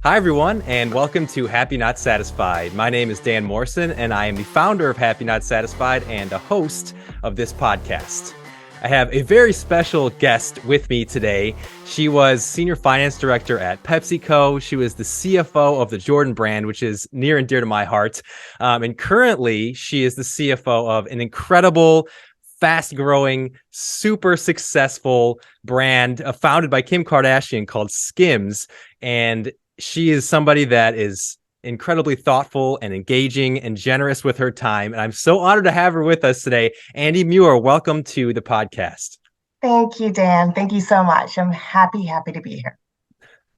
Hi, everyone, and welcome to Happy Not Satisfied. My name is Dan Morrison, and I am the founder of Happy Not Satisfied and a host of this podcast. I have a very special guest with me today. She was Senior Finance Director at PepsiCo. She was the CFO of the Jordan brand, which is near and dear to my heart. And currently, she is the CFO of an incredible, fast-growing, super successful brand founded by Kim Kardashian called Skims. And she is somebody that is incredibly thoughtful and engaging and generous with her time. And I'm so honored to have her with us today. Andy Muir, welcome to the podcast. Thank you, Dan. Thank you so much. I'm happy to be here.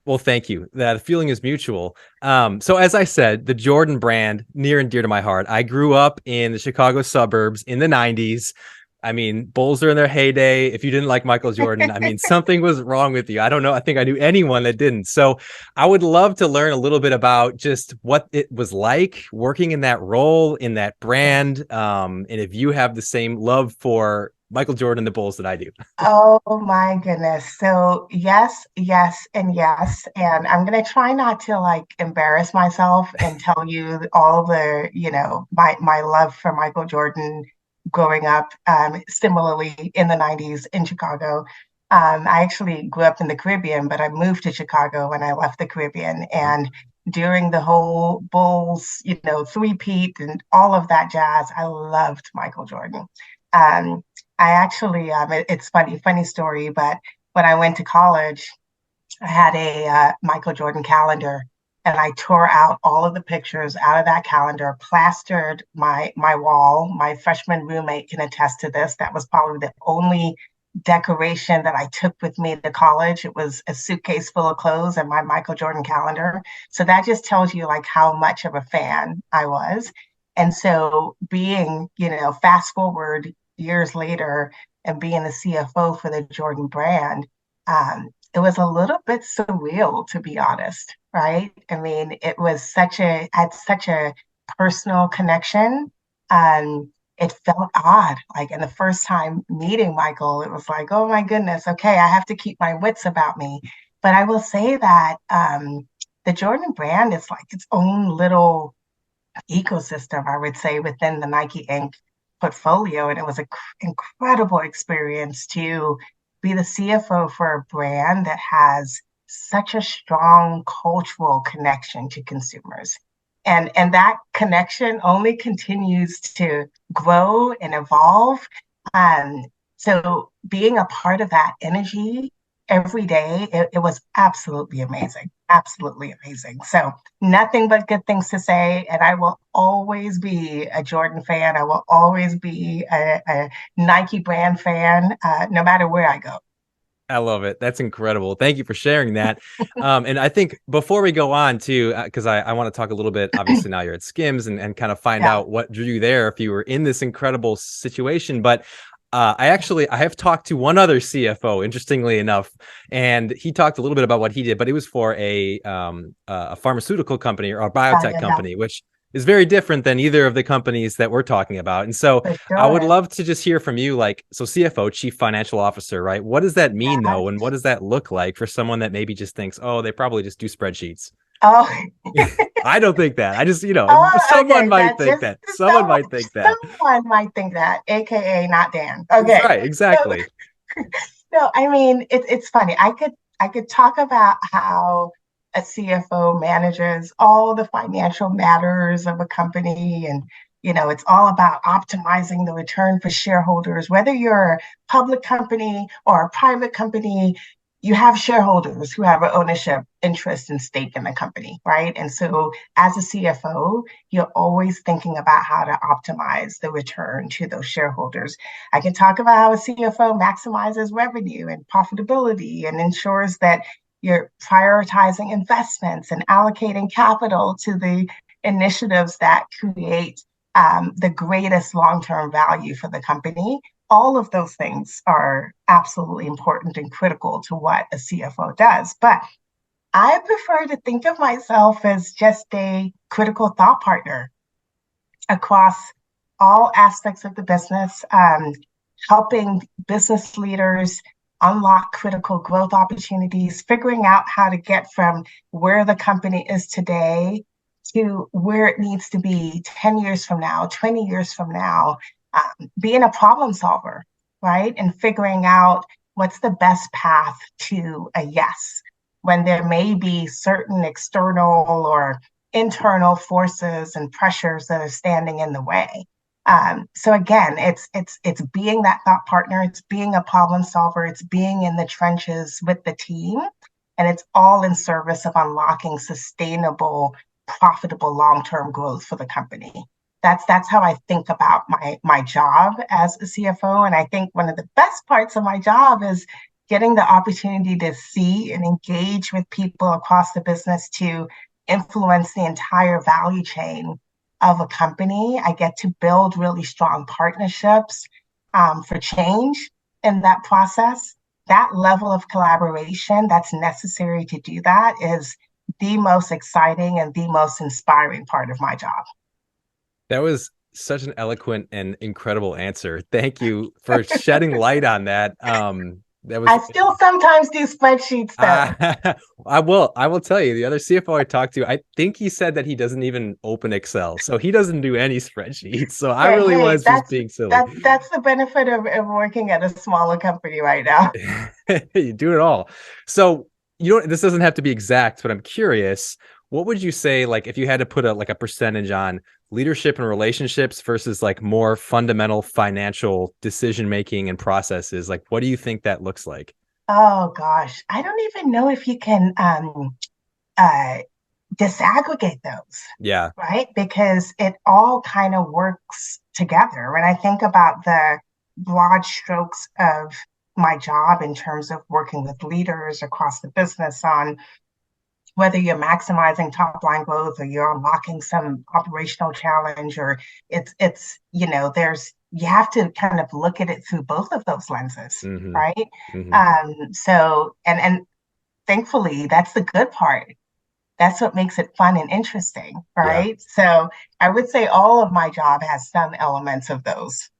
Well, thank you. That feeling is mutual. So as I said, the Jordan brand, near and dear to my heart. I grew up in the Chicago suburbs in the 90s. I mean, Bulls are in their heyday. If you didn't like Michael Jordan, I mean, something was wrong with you. I don't know. I think I knew anyone that didn't. So I would love to learn a little bit about just what it was like working in that role, in that brand. And if you have the same love for Michael Jordan and the Bulls that I do. Oh my goodness. So yes, yes, and yes. And I'm gonna try not to like embarrass myself and tell you all the, my love for Michael Jordan growing up, similarly in the 90s in Chicago. I actually grew up in the Caribbean, but I moved to Chicago when I left the Caribbean. And during the whole Bulls, three-peat and all of that jazz, I loved Michael Jordan. Um, I actually, it's funny story, but when I went to college, I had a Michael Jordan calendar, and I tore out all of the pictures out of that calendar, plastered my wall. My freshman roommate can attest to this. That was probably the only decoration that I took with me to college. It was a suitcase full of clothes and my Michael Jordan calendar. So that just tells you like how much of a fan I was. And so being, fast forward years later and being the CFO for the Jordan brand, it was a little bit surreal, to be honest, right? I mean, it was had such a personal connection. It felt odd. Like, in the first time meeting Michael, it was like, oh my goodness, okay, I have to keep my wits about me. But I will say that the Jordan brand is like its own little ecosystem, I would say, within the Nike Inc. portfolio. And it was an incredible experience to be the CFO for a brand that has such a strong cultural connection to consumers. And that connection only continues to grow and evolve. Um, so being a part of that energy every day, it was absolutely amazing. Absolutely amazing. So nothing but good things to say. And I will always be a Jordan fan. I will always be a Nike brand fan, no matter where I go. I love it. That's incredible. Thank you for sharing that. And I think before we go on to, because I want to talk a little bit, obviously now you're at Skims and kind of find Yeah. out what drew you there if you were in this incredible situation. But I have talked to one other CFO, interestingly enough, and he talked a little bit about what he did, but it was for a pharmaceutical company or a Yeah, biotech yeah, yeah, company, which is very different than either of the companies that we're talking about. And so for I would sure. love to just hear from you, like, so CFO, Chief Financial Officer, right? What does that mean Yeah. though? And what does that look like for someone that maybe just thinks, oh, they probably just do spreadsheets? Oh, I don't think that. I just, oh, someone okay. might That's think just that. Someone might think that. someone might think that, aka not Dan. That's Okay. right. So Exactly. no, I mean it's funny. I could talk about how a CFO manages all the financial matters of a company, and it's all about optimizing the return for shareholders. Whether you're a public company or a private company, you have shareholders who have an ownership interest and stake in the company, right? And so as a CFO, you're always thinking about how to optimize the return to those shareholders. I can talk about how a CFO maximizes revenue and profitability and ensures that you're prioritizing investments and allocating capital to the initiatives that create the greatest long-term value for the company. All of those things are absolutely important and critical to what a CFO does. But I prefer to think of myself as just a critical thought partner across all aspects of the business, helping business leaders unlock critical growth opportunities, figuring out how to get from where the company is today to where it needs to be 10 years from now, 20 years from now, being a problem solver, right? And figuring out what's the best path to a yes when there may be certain external or internal forces and pressures that are standing in the way. So again, it's being that thought partner, it's being a problem solver, it's being in the trenches with the team, and it's all in service of unlocking sustainable, profitable long-term growth for the company. That's how I think about my job as a CFO. And I think one of the best parts of my job is getting the opportunity to see and engage with people across the business to influence the entire value chain of a company. I get to build really strong partnerships for change in that process. That level of collaboration that's necessary to do that is the most exciting and the most inspiring part of my job. That was such an eloquent and incredible answer. Thank you for shedding light on that. That was I still sometimes do spreadsheets though. I will tell you, the other CFO I talked to, I think he said that he doesn't even open Excel. So he doesn't do any spreadsheets. So I Yeah, really hey, was just being silly. that's the benefit of working at a smaller company right now. You do it all. So this doesn't have to be exact, but I'm curious, what would you say, like, if you had to put a percentage on leadership and relationships versus like more fundamental financial decision making and processes, like what do you think that looks like? Oh gosh, I don't even know if you can uh, disaggregate those, Yeah. right? Because it all kind of works together. When I think about the broad strokes of my job in terms of working with leaders across the business on whether you're maximizing top line growth or you're unlocking some operational challenge, or there's you have to kind of look at it through both of those lenses, Mm-hmm. right? Mm-hmm. So and thankfully that's the good part. That's what makes it fun and interesting, Yeah. right? So I would say all of my job has some elements of those.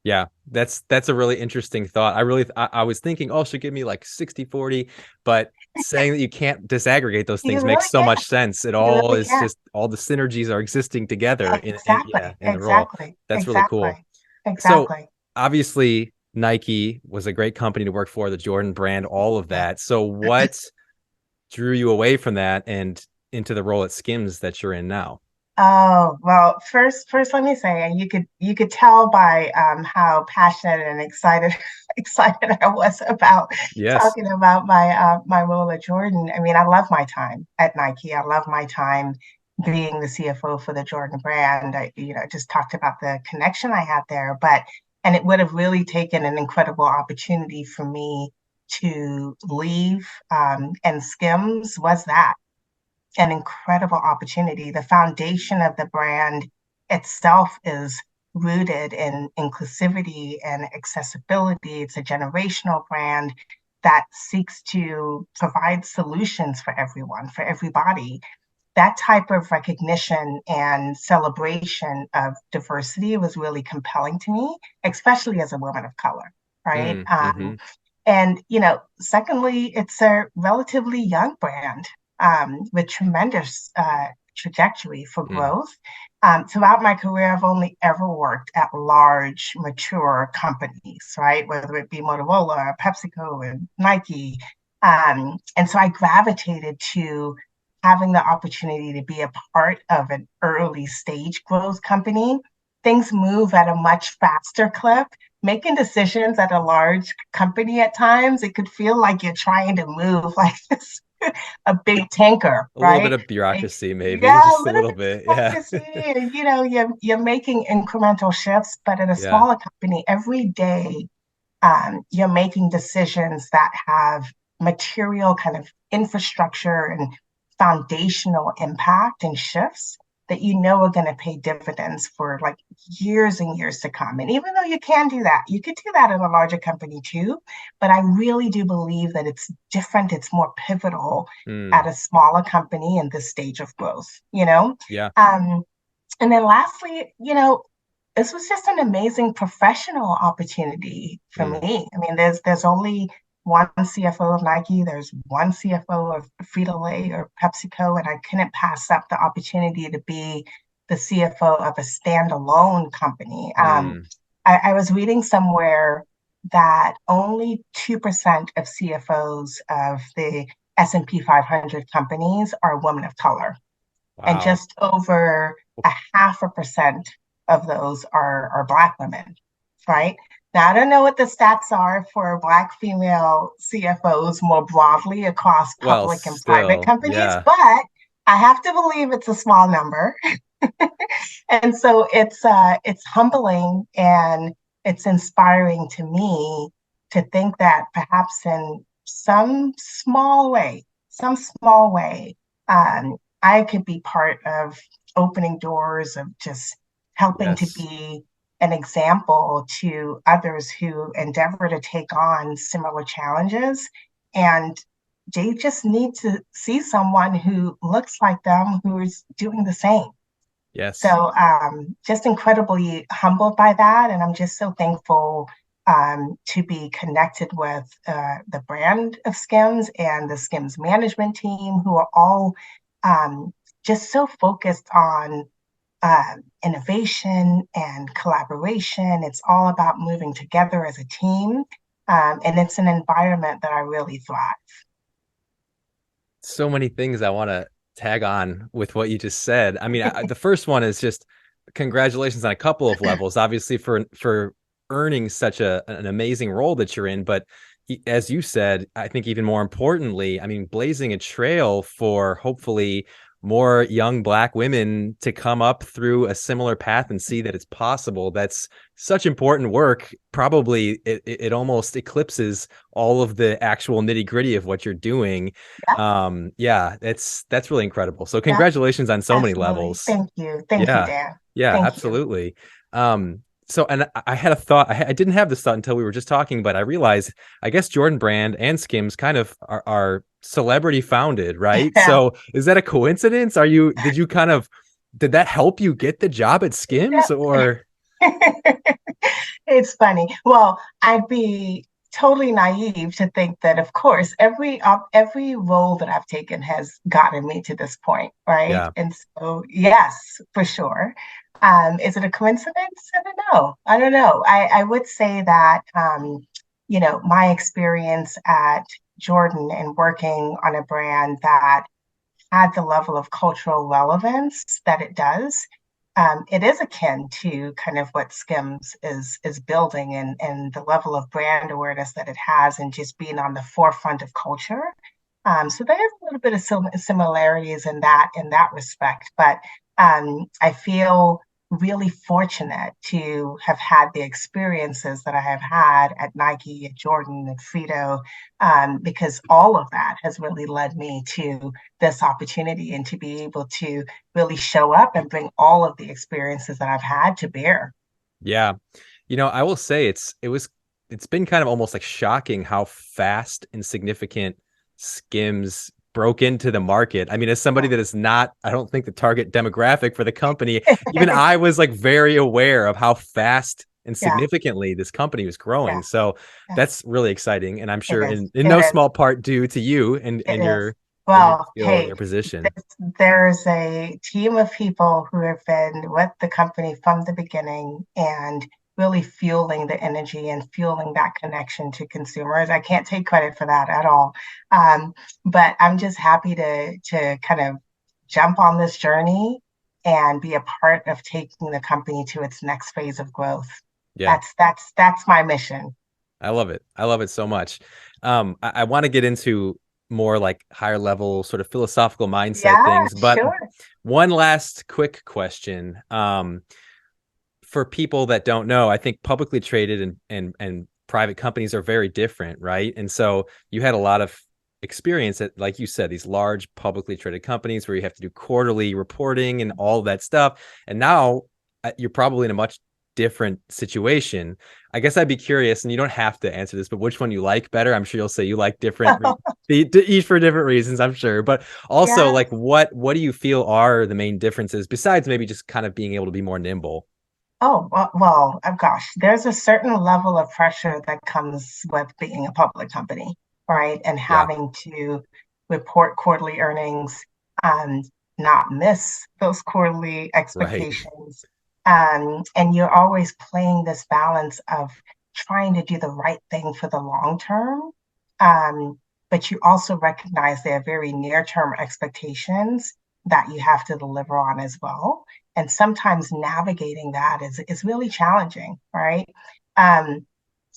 Yeah, that's a really interesting thought. I was thinking, oh, she'll give me like 60-40, but saying that you can't disaggregate those You things really makes so can. much sense. It You all really is can. just all the synergies are existing together Exactly. in the role. Exactly. That's really cool. Exactly. So Exactly. obviously Nike was a great company to work for, the Jordan brand, all of Yeah. that. So what drew you away from that and into the role at Skims that you're in now? Oh, well, first let me say, and you could tell by how passionate and excited I was about Yes. talking about my role at Jordan. I mean, I love my time at Nike. I love my time being the CFO for the Jordan brand. I just talked about the connection I had there, but and it would have really taken an incredible opportunity for me to leave. And Skims was that an incredible opportunity. The foundation of the brand itself is rooted in inclusivity and accessibility. It's a generational brand that seeks to provide solutions for everyone, for everybody. That type of recognition and celebration of diversity was really compelling to me, especially as a woman of color, right? Mm-hmm. And, secondly, it's a relatively young brand with tremendous trajectory for Mm. growth. Throughout my career, I've only ever worked at large, mature companies, right? Whether it be Motorola, PepsiCo, and Nike. And so I gravitated to having the opportunity to be a part of an early stage growth company. Things move at a much faster clip. Making decisions at a large company at times, it could feel like you're trying to move like this, a big tanker, A little bit right? of Like, bureaucracy, maybe, yeah, a just a little little bit bit. of Yeah. bureaucracy, and you're making incremental shifts, but at a Yeah. smaller company, every day you're making decisions that have material kind of infrastructure and foundational impact and shifts that you know are going to pay dividends for like years and years to come. And even though you can do that, you could do that in a larger company too. But I really do believe that it's different, it's more pivotal Mm. at a smaller company in this stage of growth, you know? Yeah. Um, and then lastly, this was just an amazing professional opportunity for Mm, me. I mean, there's only one CFO of Nike, there's one CFO of Frito-Lay or PepsiCo, and I couldn't pass up the opportunity to be the CFO of a standalone company. mm. I was reading somewhere that only 2% of CFOs of the S&P 500 companies are women of color, and Wow. just over a 0.5% of those are Black women, right? Now, I don't know what the stats are for Black female CFOs more broadly across Well, public and private still, companies, yeah. but I have to believe it's a small number. And so it's humbling and it's inspiring to me to think that perhaps in some small way, I could be part of opening doors of just helping to Yes. be an example to others who endeavor to take on similar challenges. And they just need to see someone who looks like them who is doing the same. Yes. So just incredibly humbled by that. And I'm just so thankful to be connected with the brand of Skims and the Skims management team, who are all um, just so focused on innovation and collaboration. It's all about moving together as a team. And it's an environment that I really thrive. So many things I want to tag on with what you just said. I mean, the first one is just congratulations on a couple of levels, obviously for earning such an amazing role that you're in, but as you said, I think even more importantly, I mean, blazing a trail for hopefully more young Black women to come up through a similar path and see that it's possible. That's such important work. Probably it almost eclipses all of the actual nitty gritty of what you're doing. Yeah, Yeah, that's really incredible. So yeah, congratulations on so many absolutely. levels. Thank you. Thank you, Yeah, Dan. yeah, Thank you. absolutely. So, and I had a thought. I didn't have this thought until we were just talking, but I realized I guess Jordan Brand and Skims kind of are celebrity founded, right? Yeah. So, is that a coincidence? Did that help you get the job at Skims or? It's funny. Well, I'd be totally naive to think that, of course, every role that I've taken has gotten me to this point, right? Yeah, And so, yes, for sure. Is it a coincidence? I don't know. I don't know. I would say that, my experience at Jordan and working on a brand that had the level of cultural relevance that it does, it is akin to kind of what Skims is building, and the level of brand awareness that it has, and just being on the forefront of culture. So there is a little bit of similarities in that respect, but I feel really fortunate to have had the experiences that I have had at Nike, at Jordan, at Frito, because all of that has really led me to this opportunity and to be able to really show up and bring all of the experiences that I've had to bear. yeah. I will say it's been kind of almost like shocking how fast and significant Skims broke into the market. I mean, as somebody that is not, I don't think the target demographic for the company, even I was like very aware of how fast and Yeah, significantly this company was yeah, growing. So yeah. that's really exciting. And I'm It sure is. in It no is. small part due to you It and is. your Well, skill and hey, your position. there's a team of people who have been with the company from the beginning and really fueling the energy and fueling that connection to consumers. I can't take credit for that at all. Um, but I'm just happy to kind of jump on this journey and be a part of taking the company to its next phase of growth. Yeah. That's my mission. I love it. I love it so much. I want to get into more like higher level sort of philosophical mindset Yeah, things, but sure. one last quick question. For people that don't know, I think publicly traded and private companies are very different, right? And so you had a lot of experience at, like you said, these large publicly traded companies where you have to do quarterly reporting and all that stuff. And now you're probably in a much different situation. I guess I'd be curious, and you don't have to answer this, but which one you like better? I'm sure you'll say you like different, each for different reasons, I'm sure. But also, Yeah. like, what do you feel are the main differences besides maybe just kind of being able to be more nimble? Oh, well, oh gosh, there's a certain level of pressure that comes with being a public company, right? And Yeah. having to report quarterly earnings, um, not miss those quarterly Right. expectations. And you're always playing this balance of trying to do the right thing for the long term. Um, but you also recognize there are very near-term expectations that you have to deliver on as well, and sometimes navigating that is really challenging, right? Um,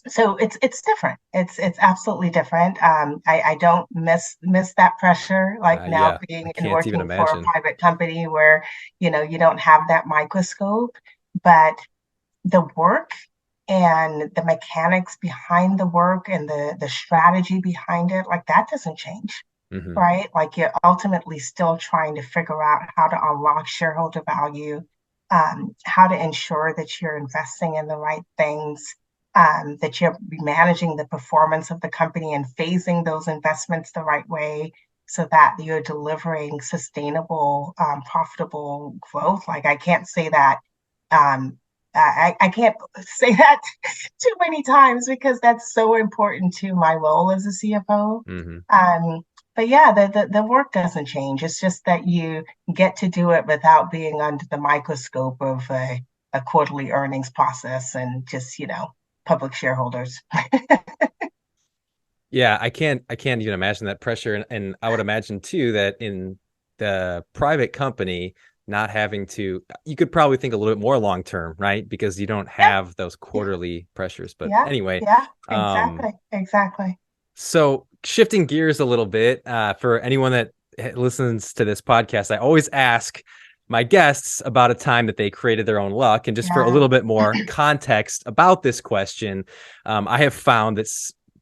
so it's different. It's absolutely different. I don't miss that pressure, like now Yeah, I being and can't even working for a imagine. private company where you don't have that microscope, but the work and the mechanics behind the work and the strategy behind it, like that doesn't change, Hmm. right? Like you're ultimately still trying to figure out how to unlock shareholder value, how to ensure that you're investing in the right things, that you're managing the performance of the company and phasing those investments the right way so that you're delivering sustainable, profitable growth. Like I can't say that. Um, I can't say that too many times because that's so important to my role as a CFO. Hmm. Um, but yeah, the work doesn't change. It's just that you get to do it without being under the microscope of a quarterly earnings process and just, public shareholders. Yeah, I can't even imagine that pressure. And I would imagine too that in the private company, not having to, you could probably think a little bit more long term, right? Because you don't Yeah, have those yeah, quarterly pressures. But yeah, anyway, yeah, um, exactly, exactly. so shifting gears a little bit, for anyone that listens to this podcast, I always ask my guests about a time that they created their own luck. And just for a Yeah. little bit more context about this question, I have found that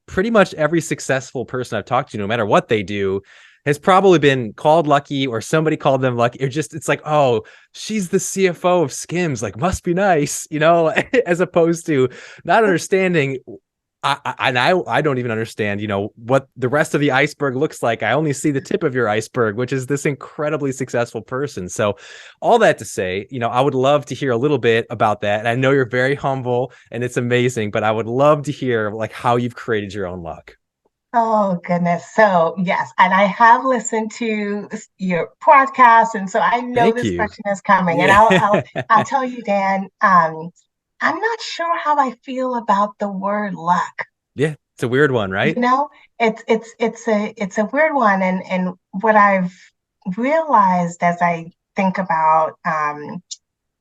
pretty much every successful person I've talked to, no matter what they do, has probably been called lucky or somebody called them lucky. It's like, oh, she's the CFO of Skims, like must be nice, as opposed to not understanding. I don't even understand, what the rest of the iceberg looks like. I only see the tip of your iceberg, which is this incredibly successful person. So all that to say, I would love to hear a little bit about that. And I know you're very humble and it's amazing, but I would love to hear like how you've created your own luck. Oh goodness. So yes, and I have listened to your podcast, and so I know Thank this you. question is coming. And Yeah. I'll tell you, Dan, I'm not sure how I feel about the word luck. Yeah. It's a weird one, You right? know, it's a weird one, and what I've realized as I think about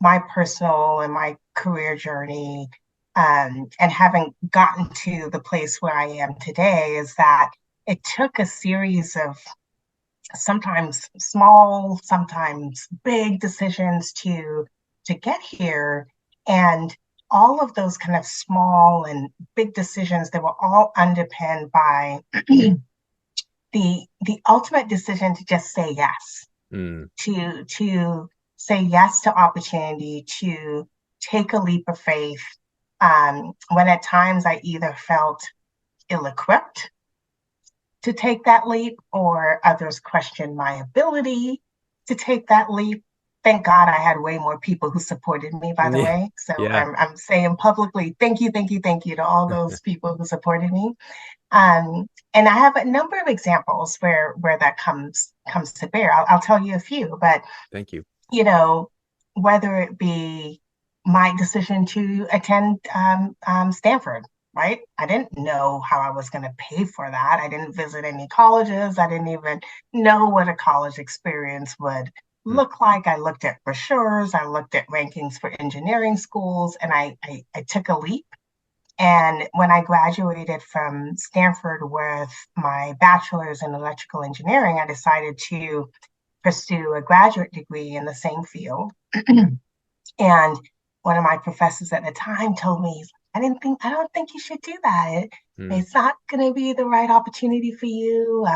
my personal and my career journey, and having gotten to the place where I am today is that it took a series of sometimes small, sometimes big decisions to get here. And all of those kind of small and big decisions, they were all underpinned by the ultimate decision to just say yes, Mm, to say yes to opportunity, to take a leap of faith. When at times I either felt ill-equipped to take that leap, or others questioned my ability to take that leap. Thank God I had way more people who supported me, by the yeah. way. So Yeah. I'm saying publicly, thank you, thank you, thank you to all those people who supported me. And I have a number of examples where that comes to bear. I'll tell you a few, but Thank you. you know, whether it be my decision to attend Stanford, right? I didn't know how I was going to pay for that. I didn't visit any colleges. I didn't even know what a college experience would Mm, look like. I looked at brochures, I looked at rankings for engineering schools, and I took a leap. And when I graduated from Stanford with my bachelor's in electrical engineering, I decided to pursue a graduate degree in the same field. And one of my professors at the time told me, I don't think you should do that. mm. It's not going to be the right opportunity for you.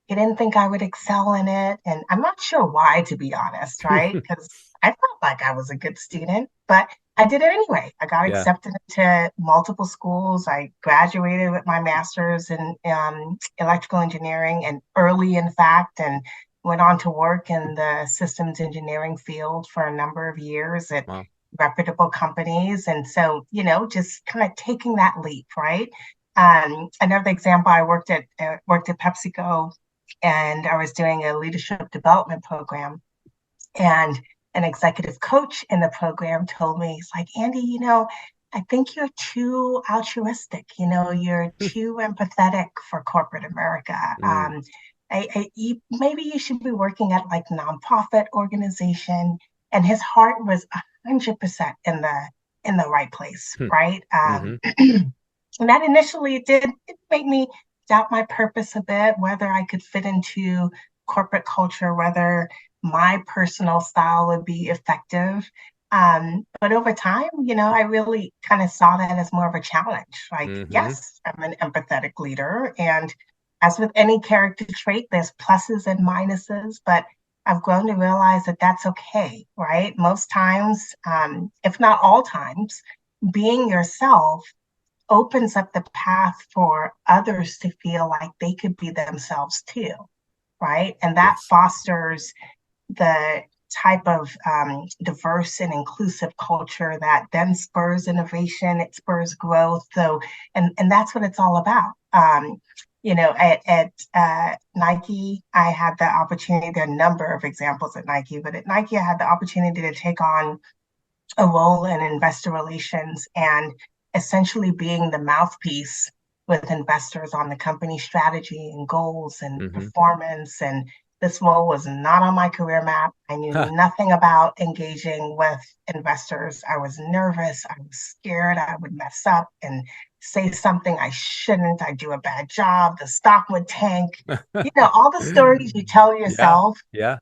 He didn't think I would excel in it. And I'm not sure why, to be honest, right? Because I felt like I was a good student, but I did it anyway. I got Yeah. accepted into multiple schools. I graduated with my master's in electrical engineering and early, in fact, and went on to work in the systems engineering field for a number of years at Wow. reputable companies. And so, just kind of taking that leap, right? Another example, I worked at PepsiCo, and I was doing a leadership development program, and an executive coach in the program told me, he's like, Andy, I think you're too altruistic. You're too empathetic for corporate America. Mm, Maybe you should be working at like nonprofit organization. And his heart was 100% in the right place, hmm, right? mhm. And that initially it made me doubt my purpose a bit, whether I could fit into corporate culture, whether my personal style would be effective. But over time, I really kind of saw that as more of a challenge. Like, Mhm. yes, I'm an empathetic leader. And as with any character trait, there's pluses and minuses, but I've grown to realize that that's okay, right? Most times, if not all times, being yourself opens up the path for others to feel like they could be themselves too, right? And that Yes. fosters the type of diverse and inclusive culture that then spurs innovation, it spurs growth. So, and that's what it's all about. At Nike, I had the opportunity. There are a number of examples at Nike, but at Nike, I had the opportunity to take on a role in investor relations and essentially being the mouthpiece with investors on the company strategy and goals and Mhm. performance. And this role was not on my career map. I knew Huh. nothing about engaging with investors. I was nervous. I was scared I would mess up and say something I shouldn't. I'd do a bad job. The stock would tank. All the stories you tell Yeah. yourself Yeah.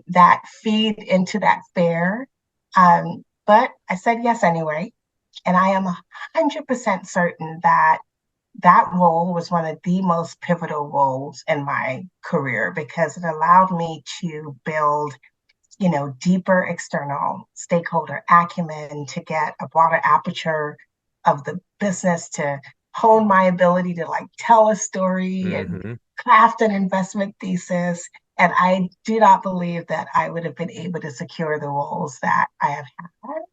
that feed into that fear. But I said yes anyway. And I am 100% certain that that role was one of the most pivotal roles in my career because it allowed me to build, deeper external stakeholder acumen, to get a broader aperture of the business, to hone my ability to like tell a story and Mhm. craft an investment thesis. And I do not believe that I would have been able to secure the roles that I have had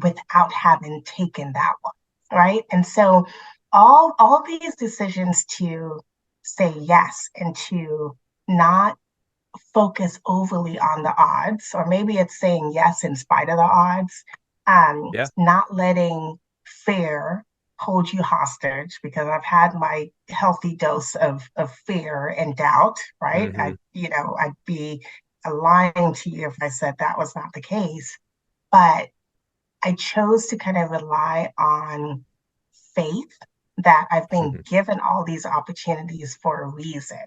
without having taken that one, right? And so all these decisions to say yes and to not focus overly on the odds, or maybe it's saying yes in spite of the odds, Yeah. not letting fear hold you hostage, because I've had my healthy dose of fear and doubt, right? Mhm. I'd be lying to you if I said that was not the case. But I chose to kind of rely on faith that I've been given all these opportunities for a reason,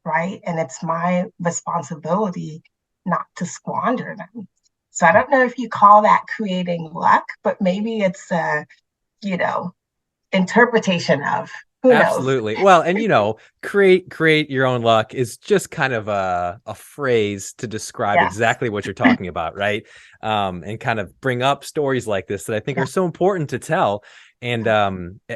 right? And it's my responsibility not to squander them. So I don't know if you call that creating luck, but maybe it's a, you know, interpretation of, who knows? Absolutely. Well, and create your own luck is just kind of a phrase to describe Yes. exactly what you're talking about, right? And kind of bring up stories like this that I think are Yeah. so important to tell. And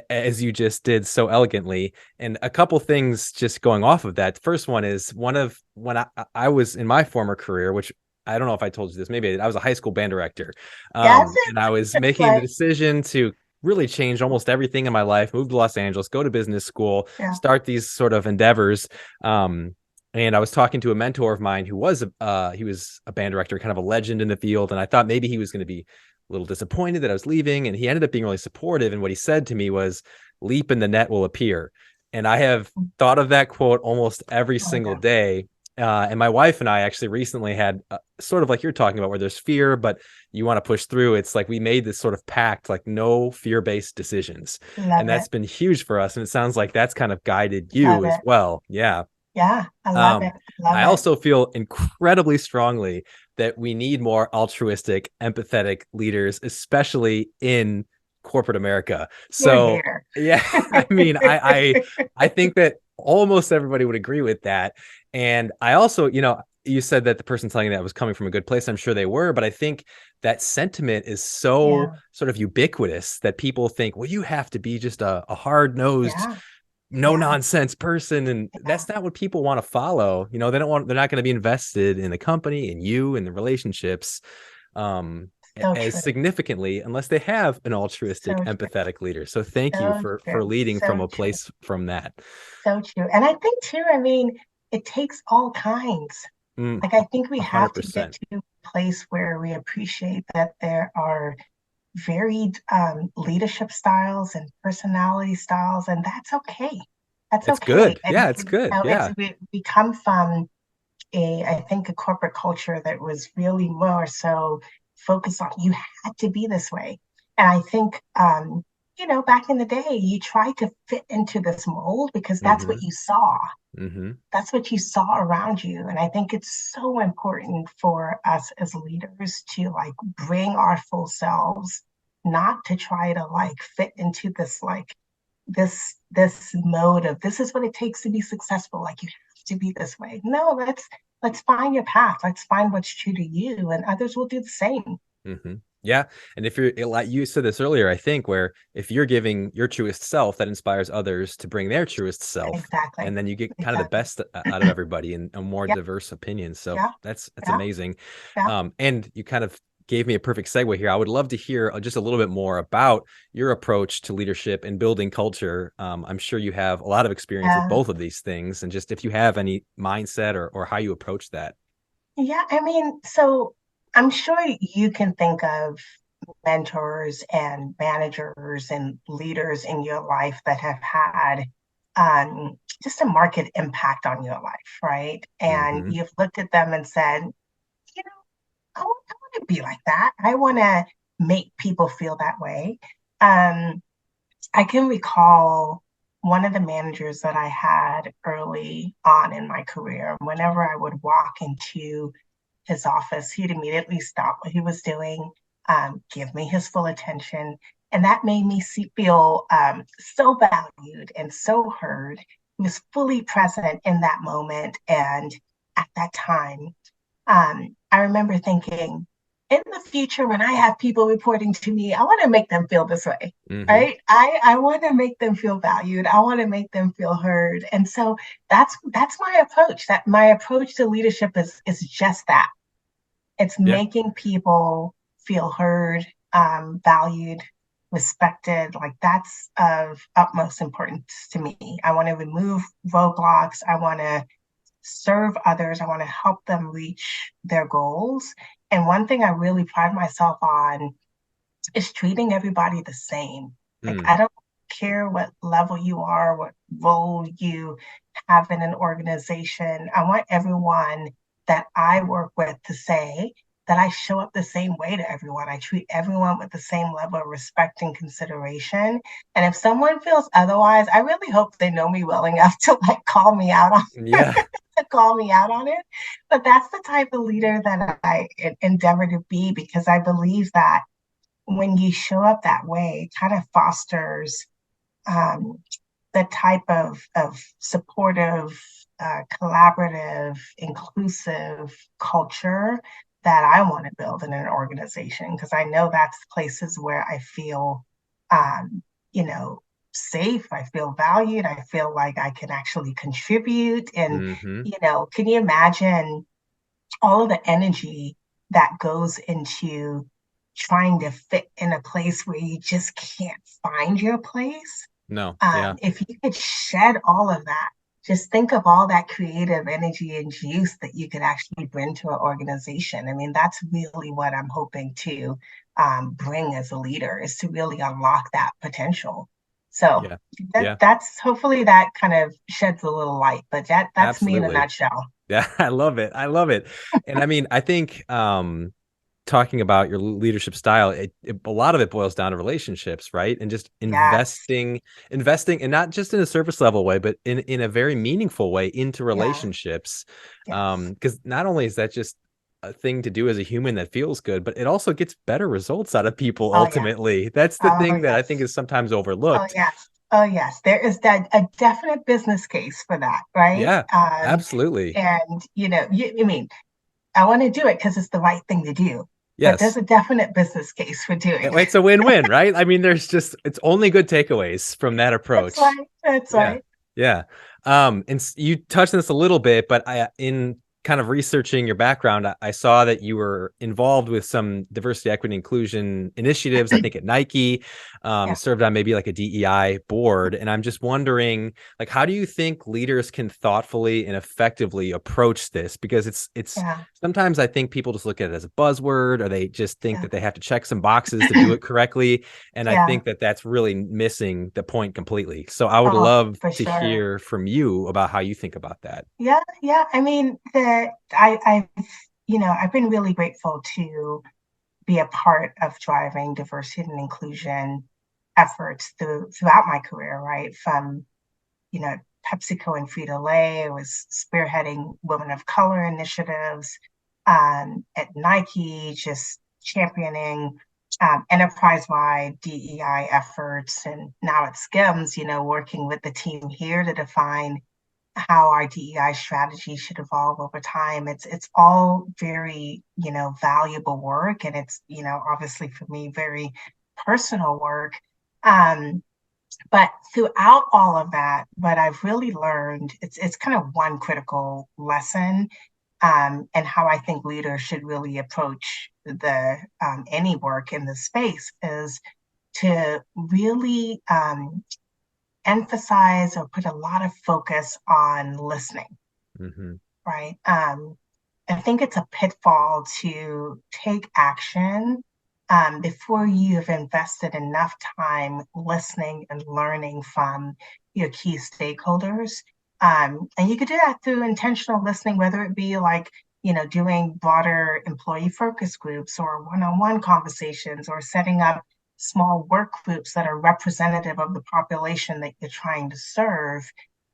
as you just did so elegantly, and a couple things just going off of that. The first one is one of when I was in my former career, which I don't know if I told you this, maybe I was a high school band director. Yes. And I was making the Right. decision to really changed almost everything in my life, moved to Los Angeles, go to business school, Yeah. start these sort of endeavors. And I was talking to a mentor of mine who was he was a band director, kind of a legend in the field. And I thought maybe he was going to be a little disappointed that I was leaving. And he ended up being really supportive. And what he said to me was, leap and the net will appear. And I have thought of that quote almost every Oh, single yeah. day. And my wife and I actually recently had sort of like you're talking about, where there's fear, but you want to push through. It's like we made this sort of pact, like no fear-based decisions. And Love that's it. been huge for us. And it sounds like that's kind of guided Love you as it. well. Yeah. Yeah. I love Um, it. Love I it. also feel incredibly strongly that we need more altruistic, empathetic leaders, especially in corporate America. You're So here. yeah, I mean, I think that almost everybody would agree with that. And I also, you said that the person telling you that was coming from a good place. I'm sure they were, but I think that sentiment is so Yeah. sort of ubiquitous that people think, well, you have to be just a hard-nosed, Yeah. no Yeah. nonsense person, and Yeah. that's not what people want to follow. They're not going to be invested in the company and you and the relationships. So as true. significantly unless they have an altruistic, So true. empathetic leader. So thank you So for true. leading from So a true. place from that. So true. And I think too, I mean, it takes all kinds. Mm, Like I think we have to get 100%. to a place where we appreciate that there are varied leadership styles and personality styles, and that's okay. That's It's okay. good. And Yeah, it's good. it's Yeah. we come from I think a corporate culture that was really more so focused on you had to be this way. And I think back in the day, you tried to fit into this mold because that's Mm-hmm. what you saw. Mm-hmm. That's what you saw around you. And I think it's so important for us as leaders to like bring our full selves, not to try to like fit into this like this mode of this is what it takes to be successful. Like you have to be this way. No, let's find your path. Let's find what's true to you, and others will do the same. Mm-hmm. Yeah. And if you're like you said this earlier, I think where if you're giving your truest self, that inspires others to bring their truest self. Exactly. And then you get kind of the Exactly. best out of everybody and a more Yeah. diverse opinion. So Yeah. that's Yeah. amazing. Yeah. And you kind of gave me a perfect segue here. I would love to hear just a little bit more about your approach to leadership and building culture. I'm sure you have a lot of experience with Yeah. both of these things, and just if you have any mindset or how you approach that. Yeah, I mean, so I'm sure you can think of mentors and managers and leaders in your life that have had just a market impact on your life, right? And Mm-hmm. you've looked at them and said, you know, I want to be like that. I want to make people feel that way. Um, I can recall one of the managers that I had early on in my career. Whenever I would walk into his office, he'd immediately stop what he was doing, give me his full attention. And that made me feel so valued and so heard. He was fully present in that moment and at that time. I remember thinking, in the future, when I have people reporting to me, I want to make them feel this way, Mm-hmm. right? I want to make them feel valued. I want to make them feel heard. And so that's my approach. That my approach to leadership is just that. It's Yeah. making people feel heard, valued, respected. Like that's of utmost importance to me. I want to remove roadblocks. I want to serve others. I want to help them reach their goals. And one thing I really pride myself on is treating everybody the same. Like, Mm. I don't care what level you are, what role you have in an organization. I want everyone that I work with to say that I show up the same way to everyone. I treat everyone with the same level of respect and consideration. And if someone feels otherwise, I really hope they know me well enough to like call me out on Yeah. to call me out on it. But that's the type of leader that I endeavor to be because I believe that when you show up that way, it kind of fosters um, the type of supportive, collaborative, inclusive culture that I want to build in an organization because I know that's places where I feel, um, you know, safe. I feel valued. I feel like I can actually contribute. And, Mm-hmm. can you imagine all of the energy that goes into trying to fit in a place where you just can't find your place. No. Yeah. If you could shed all of that, just think of all that creative energy and juice that you could actually bring to an organization. I mean, that's really what I'm hoping to bring as a leader is to really unlock that potential. So Yeah. Yeah. that's hopefully that kind of sheds a little light, but that's me in a Absolutely. nutshell. Yeah. I love it. I love it. And I mean, I think talking about your leadership style, a lot of it boils down to relationships, right? And just Yes, investing, and not just in a surface level way, but in a very meaningful way into yes, relationships. yes. Because not only is that just a thing to do as a human that feels good, but it also gets better results out of people Oh yeah. ultimately. That's the Oh thing that I think yes. is sometimes Oh overlooked. yes. Oh yes. There is that a definite business case for that, right? Yeah, absolutely. And I mean, I want to do it because it's the right thing to do, but there's Yes. a definite business case for doing it. It's a win-win, right? I mean, it's only good takeaways from that That's approach. right. That's Yeah. right. Yeah. And you touched on this a little bit, but in kind of researching your background, I saw that you were involved with some diversity, equity, inclusion initiatives, I think at Nike, Yeah, served on maybe like a DEI board. And I'm just wondering, like, how do you think leaders can thoughtfully and effectively approach this? Because it's yeah, sometimes I think people just look at it as a buzzword, or they just think yeah, that they have to check some boxes to do it correctly. And I yeah. think that that's really missing the point completely. So I would Oh, love for to sure. hear from you about how you think about that. Yeah, yeah. I mean, I've been really grateful to be a part of driving diversity and inclusion efforts throughout my career, right? From, you know, PepsiCo and Frito-Lay, I was spearheading women of color initiatives, at Nike, just championing enterprise-wide DEI efforts, and now at Skims, working with the team here to define how our DEI strategy should evolve over time. It's all very, valuable work, and it's, obviously for me, very personal work. Um, but throughout all of that, what I've really learned, it's kind of one critical lesson, and how I think leaders should really approach the any work in the space is to really emphasize or put a lot of focus on listening, Hmm. right? I think it's a pitfall to take action before you have invested enough time listening and learning from your key stakeholders. And you could do that through intentional listening, whether it be like, doing broader employee focus groups or one-on-one conversations, or setting up small work groups that are representative of the population that you're trying to serve.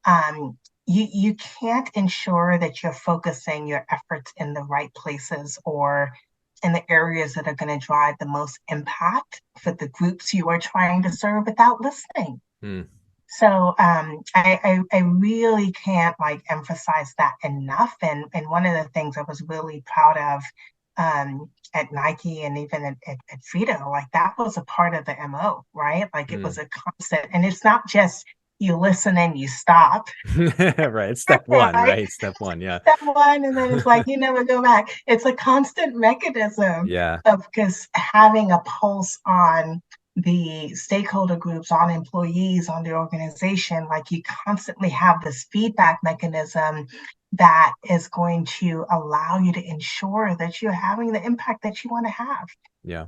Um, you can't ensure that you're focusing your efforts in the right places or in the areas that are going to drive the most impact for the groups you are trying to serve without listening. Mm. So I really can't like emphasize that enough. And one of the things I was really proud of at Nike and even at Frito, like that was a part of the MO, right? Like it was Mm. a constant, and it's not just you listen and you stop, Right. It's step one, right? right? Step one. Yeah. Step one, and then it's like you never go back. It's a constant mechanism Yeah. of just having a pulse on the stakeholder groups, on employees, on the organization. Like you constantly have this feedback mechanism that is going to allow you to ensure that you're having the impact that you want to have. Yeah.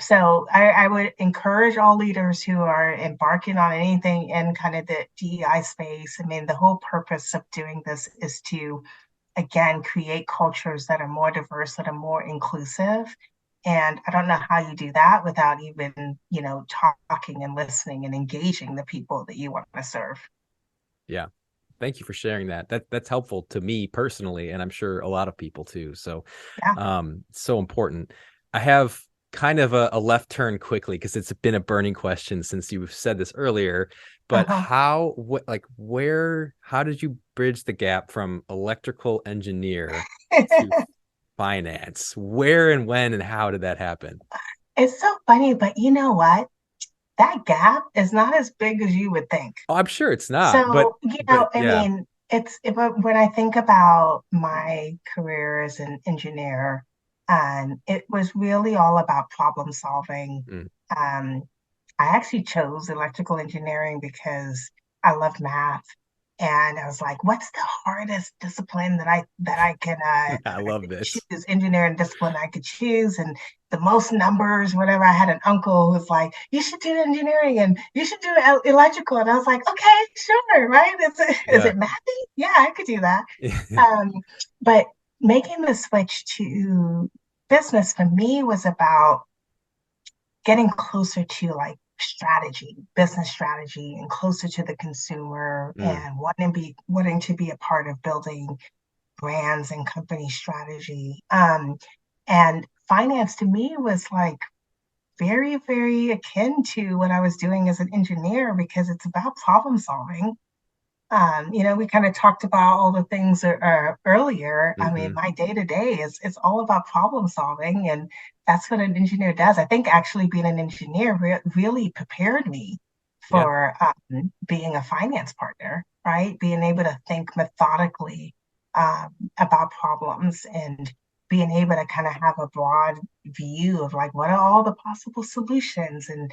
So I would encourage all leaders who are embarking on anything in kind of the DEI space. I mean, the whole purpose of doing this is to, again, create cultures that are more diverse, that are more inclusive. And I don't know how you do that without even, talking and listening and engaging the people that you want to serve. Yeah. Thank you for sharing that. That's helpful to me personally, and I'm sure a lot of people too. So, Yeah. so important. I have kind of a left turn quickly because it's been a burning question since you said this earlier. But Uh-huh. how did you bridge the gap from electrical engineer to finance? Where and when and how did that happen? It's so funny, but you know what? That gap is not as big as you would think. Oh, I'm sure it's not, So, but I yeah. mean, when I think about my career as an engineer, it was really all about problem solving. Mm. Um, I actually chose electrical engineering because I love math. And I was like, what's the hardest discipline that I can I love this. choose, engineering discipline I could choose, and the most numbers, whatever. I had an uncle who was like, you should do engineering and you should do electrical. And I was like, okay, sure, right? Is Yeah. it mathy? Yeah, I could do that. Um, but making the switch to business for me was about getting closer to like strategy, business strategy, and closer to the consumer, Mm. and wanting to be a part of building brands and company strategy. And finance to me was like very, very akin to what I was doing as an engineer because it's about problem solving. We kind of talked about all the things earlier. I mean, Hmm. my day to day is it's all about problem solving, and that's what an engineer does. I think actually being an engineer really prepared me Yeah. for being a finance partner, right? Being able to think methodically. about problems and being able to kind of have a broad view of like what are all the possible solutions and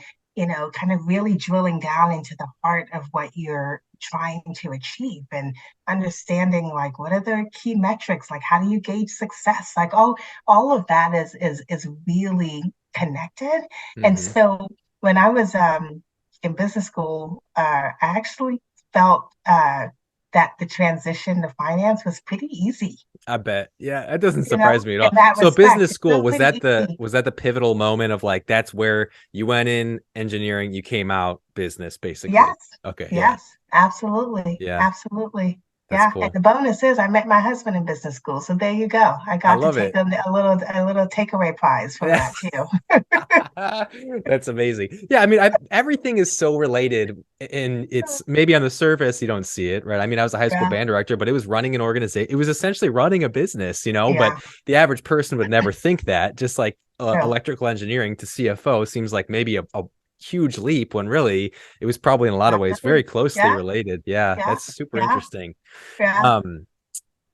kind of really drilling down into the heart of what you're trying to achieve and understanding like what are the key metrics, like how do you gauge success, like all of that is really connected. And Hmm. so when I was in business school, I actually felt that the transition to finance was pretty easy, I bet. Yeah, that doesn't surprise me at in all. that So respect. business It's school, still pretty easy. was that the pivotal moment of like that's where you went in engineering, you came out business basically. Yes, Okay, yeah. yes, absolutely, Yeah, absolutely. that's Yeah, and cool. the bonus is I met my husband in business school, so there you go. I I got to love take it. a little takeaway prize from Yeah. that too. That's amazing. Yeah, I mean, everything is so related, and it's maybe on the surface you don't see it, right? I mean, I was a high school Yeah, band director, but it was running an organization. It was essentially running a business, but yeah, the average person would never think that. Just like true. electrical engineering to CFO seems like maybe a huge leap when really it was probably in a lot of ways very Definitely. closely Yeah, related. Yeah, yeah, that's super yeah, interesting. yeah, Um,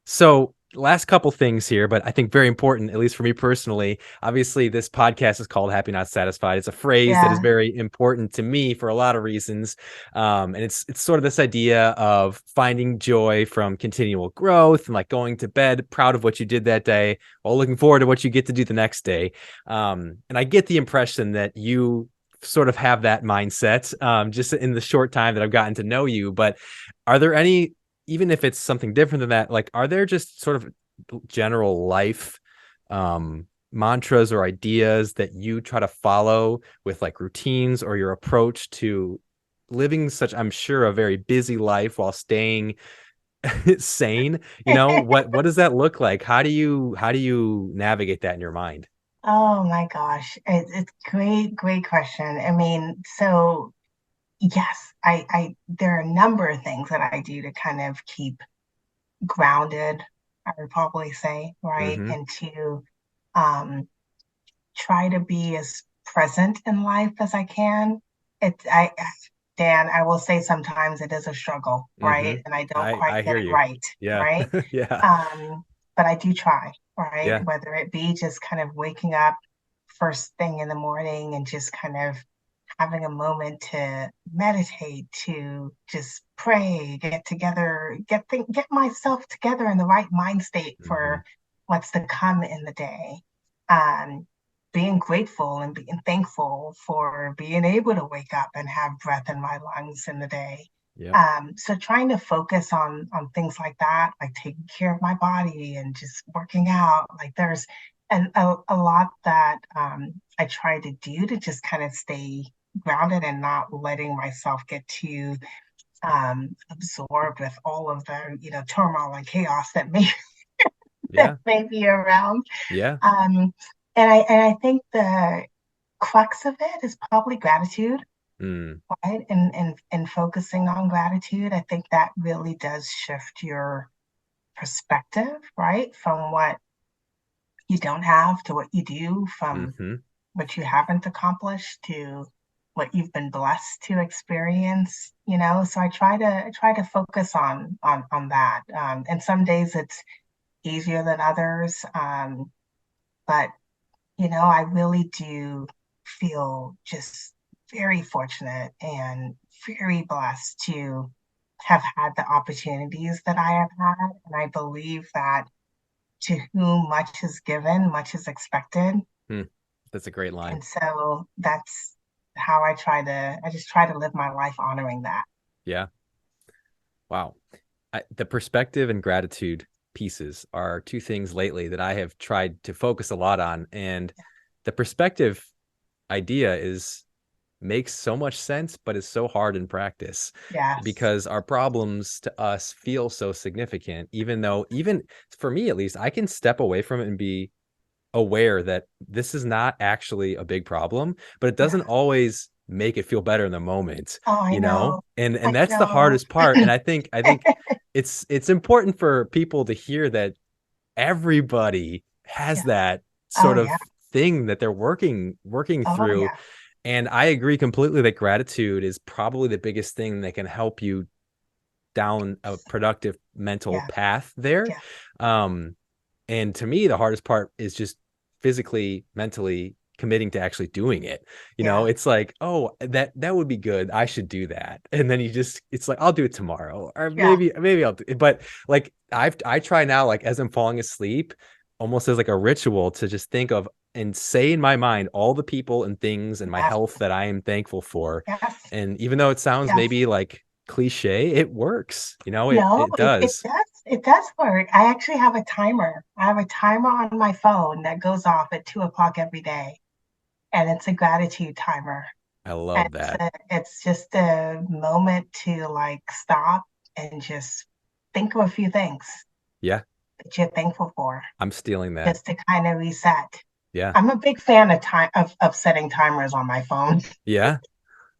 so last couple things here, but I think very important, at least for me personally. Obviously, this podcast is called Happy Not Satisfied. It's a phrase that is yeah. very important to me for a lot of reasons. And it's sort of this idea of finding joy from continual growth and like going to bed proud of what you did that day while looking forward to what you get to do the next day. And I get the impression that you sort of have that mindset just in the short time that I've gotten to know you. But are there any, even if it's something different than that, like are there just sort of general life mantras or ideas that you try to follow with like routines or your approach to living such, I'm sure, a very busy life while staying sane? What does that look like? How do you navigate that in your mind? Oh my gosh, it's great, great question. I mean, so yes, I there are a number of things that I do to kind of keep grounded, I would probably say, right? Mm-hmm. And to um, try to be as present in life as I can. Dan, I will say sometimes it is a struggle, Mm-hmm. right? And I don't I quite get hear it you. right, Yeah. right? Yeah. Um, but I do try, right? Yeah. Whether it be just kind of waking up first thing in the morning and just kind of having a moment to meditate, to just pray, get together, get myself together in the right mind state Mm-hmm. for what's to come in the day. Um, Being grateful and being thankful for being able to wake up and have breath in my lungs in the day. Yep. So trying to focus on things like that, like taking care of my body and just working out, like there's a lot that I try to do to just kind of stay grounded and not letting myself get too absorbed with all of the turmoil and chaos that may that Yeah. may be around. Yeah. Um, and I think the crux of it is probably gratitude, Mm. right? And focusing on gratitude, I think that really does shift your perspective, right? From what you don't have to what you do, from Mm-hmm. what you haven't accomplished to what you've been blessed to experience, so I try to focus on that, and some days it's easier than others, but I really do feel just very fortunate and very blessed to have had the opportunities that I have had, and I believe that to whom much is given much is expected. Mm. That's a great line. And so that's how I just try to live my life honoring that. Yeah. Wow. The perspective and gratitude pieces are two things lately that I have tried to focus a lot on. And the perspective idea is makes so much sense, but is so hard in practice Yes. because our problems to us feel so significant, even though, even for me at least, I can step away from it and be aware that this is not actually a big problem, but it Yeah. doesn't always make it feel better in the moment, Oh, I know. And I that's the know. hardest part. And I think it's important for people to hear that everybody has Yes. that Oh, sort of yeah. thing that they're working Oh, through. yeah. And I agree completely that gratitude is probably the biggest thing that can help you down a productive mental Yeah. path there. Yeah. Um, and to me, the hardest part is just physically, mentally committing to actually doing it. Yeah. It's like, oh, that would be good. I should do that. And then it's like, I'll do it tomorrow, or Yeah. maybe I'll do it. But like I try now, like as I'm falling asleep, almost as like a ritual to just think of and say in my mind all the people and things and my Yes. health that I am thankful for. Yes. And even though it sounds Yes. maybe like cliche, it works. No, It it does. does. It does work. I actually have a timer. I have a timer on my phone that goes off at 2 o'clock every day, and it's a gratitude timer. I And love that. it's just a moment to like stop and just think of a few things Yeah, that you're thankful for, I'm stealing that. just to kind of reset. Yeah. I'm a big fan of time of setting timers on my phone Yeah.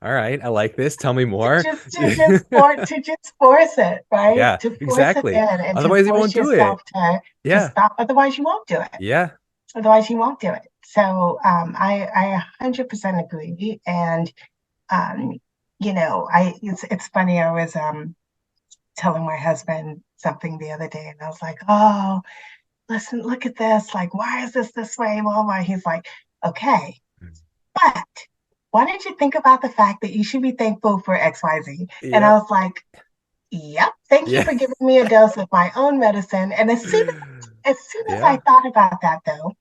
All right. I like this. Tell me to more. just force it, right? Yeah, To force it exactly. in and to Otherwise, you won't force do it. yourself to Yeah. stop. Otherwise, you won't do it. Yeah. Otherwise, you won't do it. So I 100% agree. And um, I it's funny. I was telling my husband something the other day, and I was like, "Oh, listen, look at this. Like, why is this way?" Blah blah. He's like, "Okay, but why don't you think about the fact that you should be thankful for X, Y, Z?" And I Yep. was like, "Yep, thank you Yeah. for giving me a dose of my own medicine." And as soon as I Yeah. thought about that, though,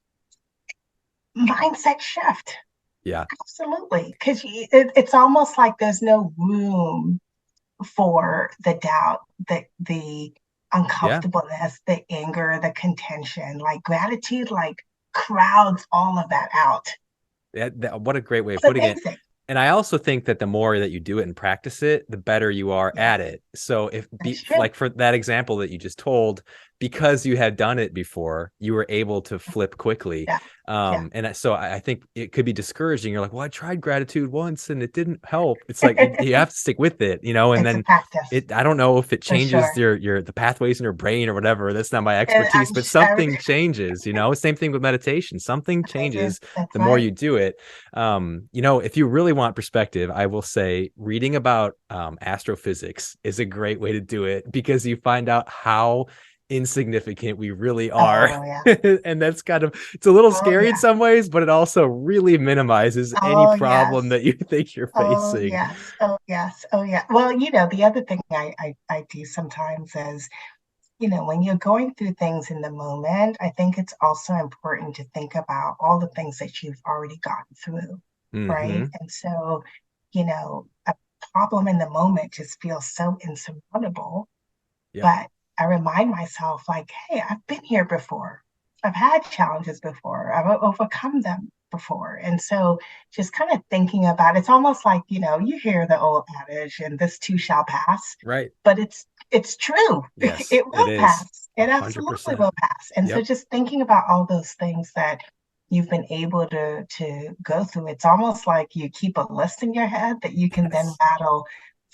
mindset shift. Yeah. Absolutely, because it's almost like there's no room for the doubt, the Yeah. uncomfortableness, the anger, the contention. Like gratitude, like crowds all of that out. What a great way of It's putting it. amazing. And I also think that the more that you do it and practice it, the better you are Yes, at it. So if that's true. like for that example that you just told, because you had done it before, you were able to flip quickly. Yeah, yeah. And so I think it could be discouraging. You're like, well, I tried gratitude once and it didn't help. It's like you have to stick with it, and It's a then practice I don't know if it for changes sure. your the pathways in your brain or whatever. That's not my And expertise, but I'm something changes, Same thing with meditation. Something thank you. changes That's the more right. you do it. If you really want perspective, I will say reading about astrophysics is a great way to do it because you find out how insignificant we really are. Oh yeah. And that's it's a little Oh scary in yeah. some ways, but it also really minimizes any Oh problem yes. that you think you're Oh facing. yes. Oh yes. Oh yeah. Well, the other thing I do sometimes is, when you're going through things in the moment, I think it's also important to think about all the things that you've already gotten through, right? Hmm. And so, a problem in the moment just feels so insurmountable. Yep. But I remind myself, like, hey, I've been here before. I've had challenges before. I've overcome them before. And so just kind of thinking about it's almost like, you hear the old adage, and this too shall pass, Right. but it's true. Yes, It it will is. pass. A It hundred absolutely percent. will pass. And so Yep. just thinking about all those things that you've been able to go through, it's almost like you keep a list in your head that you can then Yes. rattle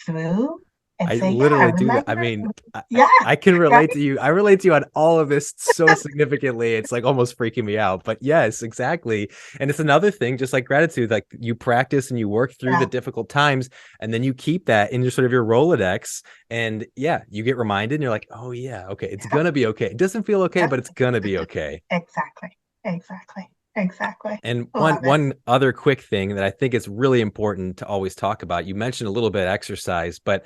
through and I say, yeah, literally do that. I remember, mean, yeah, I can right. relate to you. I relate to you on all of this so significantly. It's like almost freaking me out. But yes, exactly. And it's another thing, just like gratitude, like you practice and you work through the Yeah, difficult times, and then you keep that in your sort of your Rolodex. And yeah, you get reminded and you're like, oh yeah, okay, it's yeah, gonna be okay. It doesn't feel okay, yeah. but it's gonna be okay. Exactly. Exactly. Exactly. And one Love it. one other quick thing that I think is really important to always talk about. You mentioned a little bit of exercise, but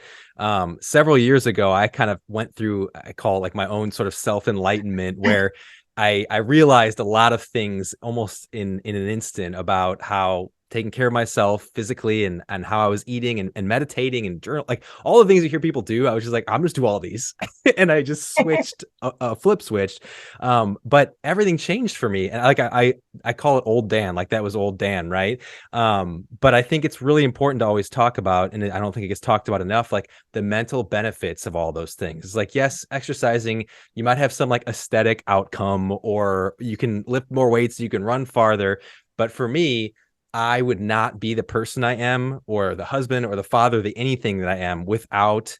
several years ago, I kind of went through, I call it like my own sort of self enlightenment, where I realized a lot of things almost in an instant about how taking care of myself physically and how I was eating and meditating and journal, like all the things you hear people do. I was just like, I'm just do all these, and I just switched a flip switched. But everything changed for me, and like I call it old Dan, like that was old Dan, right? But I think it's really important to always talk about, and I don't think it gets talked about enough, like the mental benefits of all those things. It's like, yes, exercising, you might have some like aesthetic outcome, or you can lift more weights, you can run farther. But for me, I would not be the person I am, or the husband, or the father, the anything that I am, without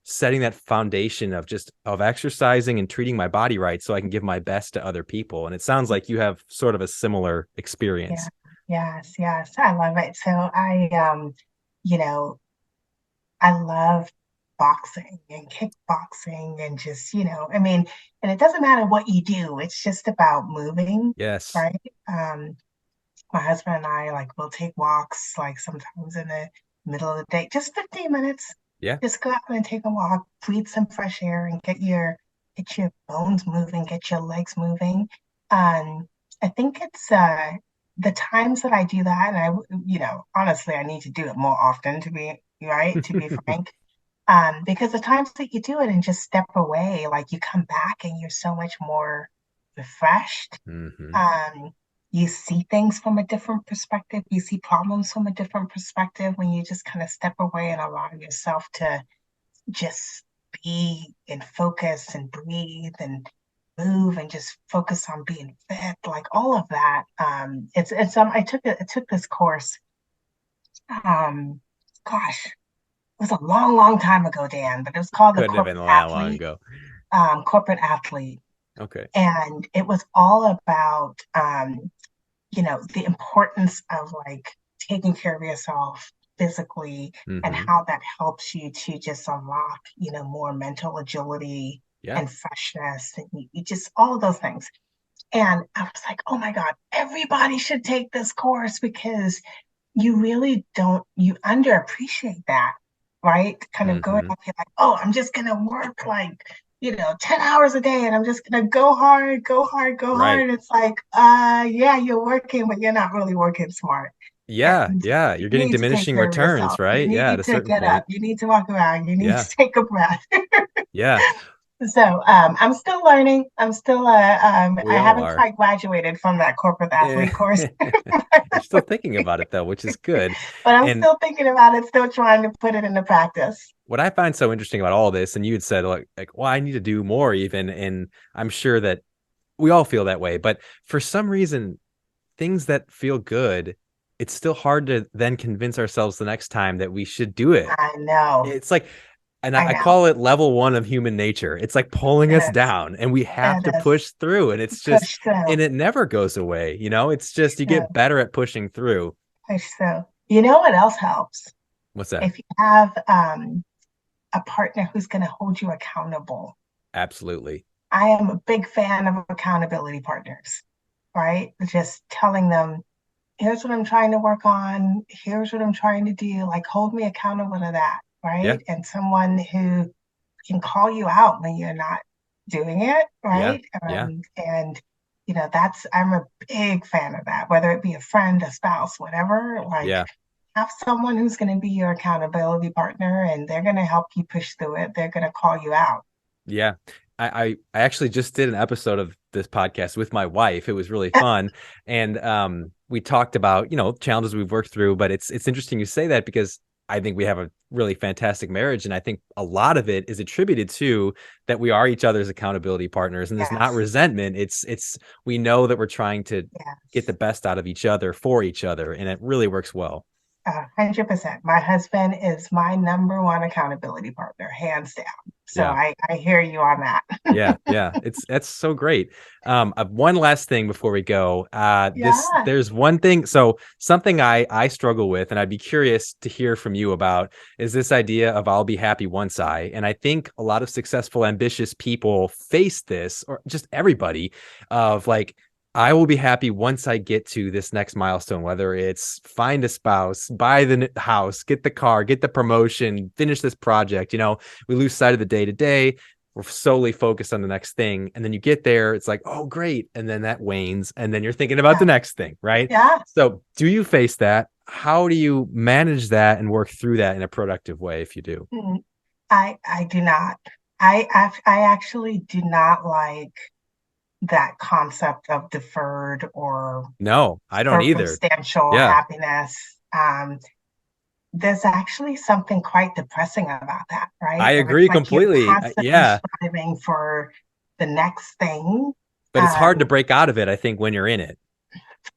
setting that foundation of exercising and treating my body right so I can give my best to other people. And it sounds like you have sort of a similar Yeah. experience. Yes. Yes. I love it. So you know, I love boxing and kickboxing and just, I mean, and it doesn't matter what you do, it's just about moving, Yes. right? My husband and I like will take walks like sometimes in the middle of the day, just 15 minutes. Yeah. Just go out and take a walk, breathe some fresh air and get your bones moving, get your legs moving. Um, I think it's the times that I do that, and honestly, I need to do it more often to be right, to be frank. Because the times that you do it and just step away, like you come back and you're so much more refreshed. Hmm. Um, you see things from a different perspective. You see problems from a different perspective when you just kind of step away and allow yourself to just be and focus and breathe and move and just focus on being fit, like all of that. I took this course. Um, gosh, it was a long, long time ago, Dan, but it was called the Couldn't have been that long ago. Corporate Athlete, Okay. and it was all about the importance of like taking care of yourself physically and Hmm. how that helps you to just unlock, more mental agility Yeah. and freshness and you just all of those things. And I was like, oh my God, everybody should take this course because you really don't, you underappreciate that, right? Kind of going Hmm. up here like, oh, I'm just going to work like, 10 hours a day and I'm just going to go hard, go hard, go Right. hard. It's like, yeah, you're working, but you're not really working smart. Yeah. And Yeah. you You're getting need to take diminishing care of returns, yourself. You right? Yeah. At need a to certain get point. up. You need to walk around. You need Yeah. to take a breath. Yeah. So I'm still learning. I We all haven't are. quite graduated from that corporate Eh, athlete course. You're still thinking about it though, which is good. But I'm And still thinking about it, still trying to put it into practice. what I find so interesting about all this, and you had said like, well, I need to do more even, and I'm sure that we all feel that way, but for some reason, things that feel good, it's still hard to then convince ourselves the next time that we should do it. I know. It's like, and I, I I know. call it level one of human nature. It's like pulling us It is. down, and we have It to is. push through. And it's just, Push through. and it never goes away. It's just you Through. get better at pushing through. Push through. You know what else helps? What's that? If you have a partner who's going to hold you accountable. Absolutely. I am a big fan of accountability partners, right? Just telling them, here's what I'm trying to work on. Here's what I'm trying to do. Like, hold me accountable to that, Yeah. right? And someone who can call you out when you're not doing it, Yeah. right? Yeah. And I'm a big fan of that, whether it be a friend, a spouse, whatever. Like, Yeah. have someone who's going to be your accountability partner, and they're going to help you push through it. They're going to call you out. Yeah. I actually just did an episode of this podcast with my wife. It was really fun. And we talked about, challenges we've worked through, but it's interesting you say that because I think we have a really fantastic marriage. And I think a lot of it is attributed to that we are each other's accountability partners. And there's not Yes, resentment. It's we know that we're trying to get the yes. best out of each other for each other. And it really works well. 100%. My husband is my number one accountability partner, hands down. So Yeah. I hear you on that. Yeah, yeah, that's so great. One last thing before we go. Yeah. There's one thing. So something I struggle with, and I'd be curious to hear from you about, is this idea of I'll be happy once I. And I think a lot of successful, ambitious people face this, or just everybody, of like, I will be happy once I get to this next milestone, whether it's find a spouse, buy the house, get the car, get the promotion, finish this project. We lose sight of the day to day. We're solely focused on the next thing. And then you get there, it's like, oh, great. And then that wanes. And then you're thinking about Yeah. the next thing, right? Yeah. So do you face that? How do you manage that and work through that in a productive way if you do? Mm. I do not. I actually do not like that concept of deferred or No, I don't either. circumstantial Yeah, happiness. There's actually something quite depressing about that, right? I It's agree like you're completely. constantly Yeah. striving for the next thing. But it's hard to Um, break out of it, I think, when you're in it.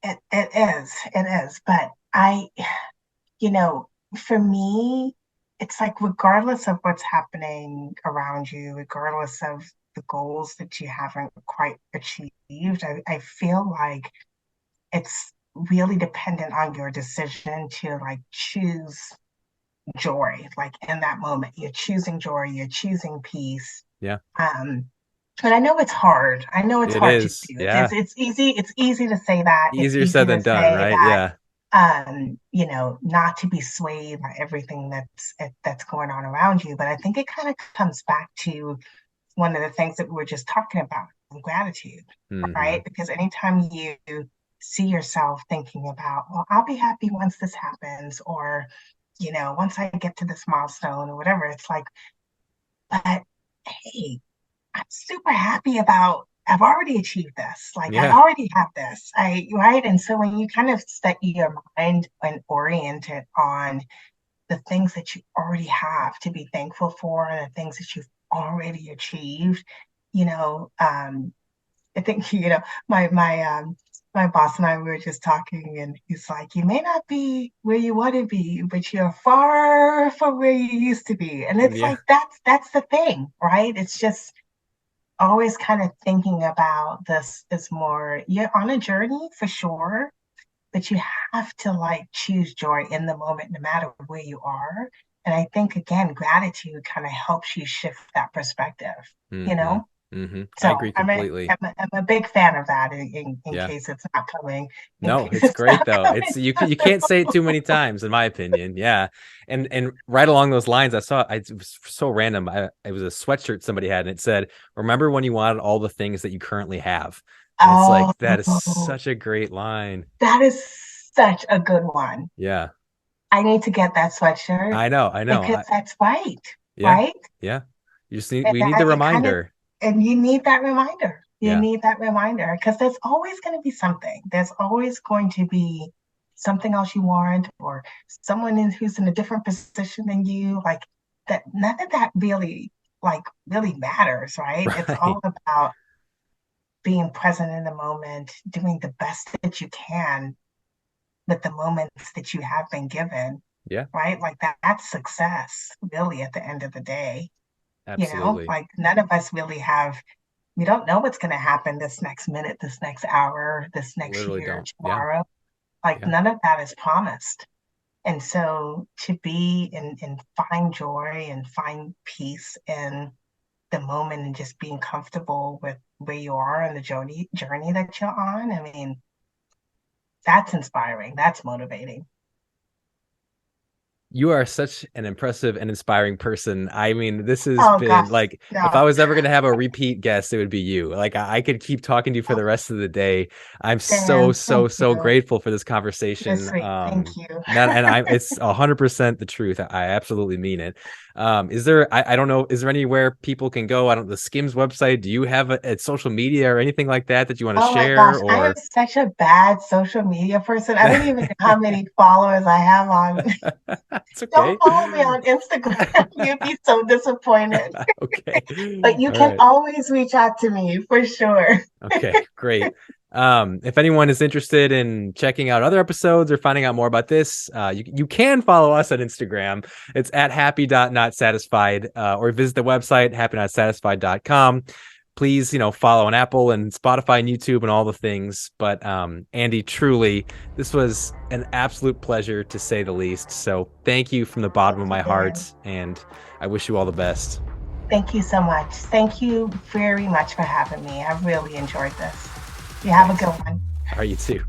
it is. But you know, for me, it's like regardless of what's happening around you, regardless of the goals that you haven't quite achieved, I feel like it's really dependent on your decision to like choose joy, like in that moment. You're choosing joy, you're choosing peace. Yeah. And I know it's hard. I know it's It hard to is. do. Yeah. It's easy to say that. It's Easier easy said to than done, say right? that, Yeah. not to be swayed by everything that's going on around you. But I think it kind of comes back to one of the things that we were just talking about, gratitude, Hmm. right? Because anytime you see yourself thinking about, well, I'll be happy once this happens, or, once I get to this milestone or whatever, it's like, but hey, I'm super happy about I've already achieved this. Like I Yeah. already have this. Right. And so when you kind of set your mind and orient it on the things that you already have to be thankful for and the things that you've already achieved, I think, my boss and I were just talking, and he's like, you may not be where you want to be, but you're far from where you used to be. And it's Yeah. like that's the thing, right? It's just always kind of thinking about this is more, you're on a journey for sure, but you have to like choose joy in the moment, no matter where you are. And I think, again, gratitude kind of helps you shift that perspective, you Hmm. know? Hmm. I So agree completely. I'm a big fan of that in Yeah. case it's not coming, in No, case it's it's great not though. coming. You can't say it too many times, in my opinion. Yeah, and right along those lines, it was so random. It was a sweatshirt somebody had, and it said, "Remember when you wanted all the things that you currently have." And it's like that is Oh, such a great line. that is such a good one. Yeah, I need to get that sweatshirt I know, I know. because that's right, Yeah, right? yeah. And We need the that it kind of, reminder. and you need that reminder. You Yeah, need that reminder because there's always going to be something. There's always going to be something else you want, or someone who's in a different position than you. Like that, none of that really matters, right? It's right. all about being present in the moment, doing the best that you can with the moments that you have been given, Yeah, right? Like that's success, really, at the end of the day. absolutely. Like none of us really have, we don't know what's going to happen this next minute, this next hour, this next Literally year, don't. Yeah, tomorrow. Like yeah. none of that is promised. And so to be and find joy and find peace in the moment and just being comfortable with where you are and the journey that you're on, I mean, that's inspiring. That's motivating. You are such an impressive and inspiring person. I mean, this has Oh been gosh, like, if no. I was ever going to have a repeat guest, it would be you. Like, I could keep talking to you for Oh, the rest of the day. I'm so, Dan, so, thank so you. grateful for this You're conversation. sweet. Thank you. It's 100% the truth. I absolutely mean it. I don't know, is there anywhere people can go? I don't, the Skims website, do you have a social media or anything like that you want to Oh my gosh, share I am or? such a bad social media person. I don't even know how many followers I have on. It's Don't okay. follow me on Instagram. You'd be so disappointed. Okay. But you All can right. always reach out to me for sure. Okay, great. If anyone is interested in checking out other episodes or finding out more about this, you can follow us on Instagram. It's at happy.notsatisfied, or visit the website, happynotsatisfied.com. Please, follow on Apple and Spotify and YouTube and all the things. But Andy, truly, this was an absolute pleasure to say the least. So thank you from the bottom Thank of you, my heart, Dan. and I wish you all the best. Thank you so much. Thank you very much for having me. I really enjoyed this. You have a Thanks. good one. All right, you too.